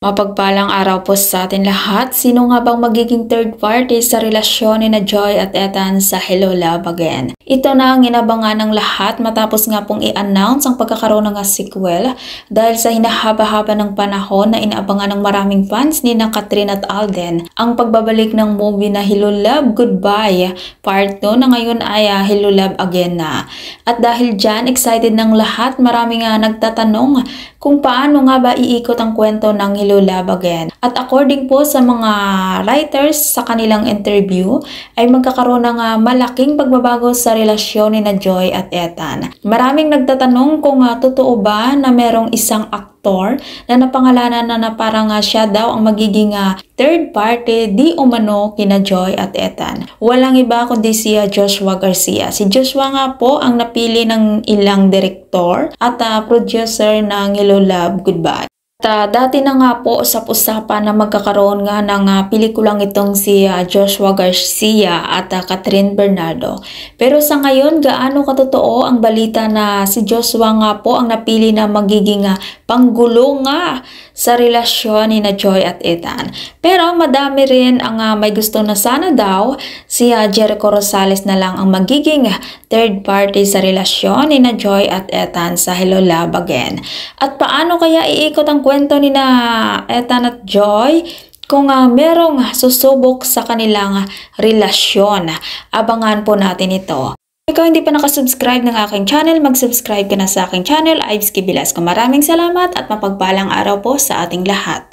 Mapagpalang araw po sa atin lahat. Sino nga bang magiging third party sa relasyon ni na Joy at Ethan sa Hello Love Again? Ito na ang inabangan ng lahat matapos nga pong i-announce ang pagkakaroon ng sequel dahil sa hinahaba-haba ng panahon na inaabangan ng maraming fans ni na Kathryn at Alden ang pagbabalik ng movie na Hello Love Goodbye Part 2 na ngayon ay Hello Love Again na. At dahil dyan, excited ng lahat, marami nga nagtatanong kung paano nga ba iikot ang kwento ng Hello Love Again. At according po sa mga writers sa kanilang interview, ay magkakaroon ng malaking pagbabago sa relasyon ni na Joy at Ethan. Maraming nagtatanong kung totoo ba na merong isang aktor na napangalanan na parang siya daw ang magiging third party di umano kina Joy at Ethan. Walang iba kundi si Joshua Garcia. Si Joshua nga po ang napili ng ilang direktor at producer ng Hello Love Goodbye. Dati na nga po usap-usapan na magkakaroon nga ng pelikulang itong si Joshua Garcia at Kathryn Bernardo. Pero sa ngayon, gaano katotoo ang balita na si Joshua nga po ang napili na magiging panggulo nga sa relasyon ni na Joy at Ethan. Pero madami rin ang may gusto na sana daw si Jericho Rosales na lang ang magiging third party sa relasyon ni na Joy at Ethan sa Hello Love Again. At paano kaya iikot ang kwento ni na Ethan at Joy kung merong susubok sa kanilang relasyon? Abangan po natin ito. Ikaw hindi pa nakasubscribe ng aking channel, mag-subscribe ka na sa aking channel, Ives K. Velasco. Maraming salamat at mapagpalang araw po sa ating lahat.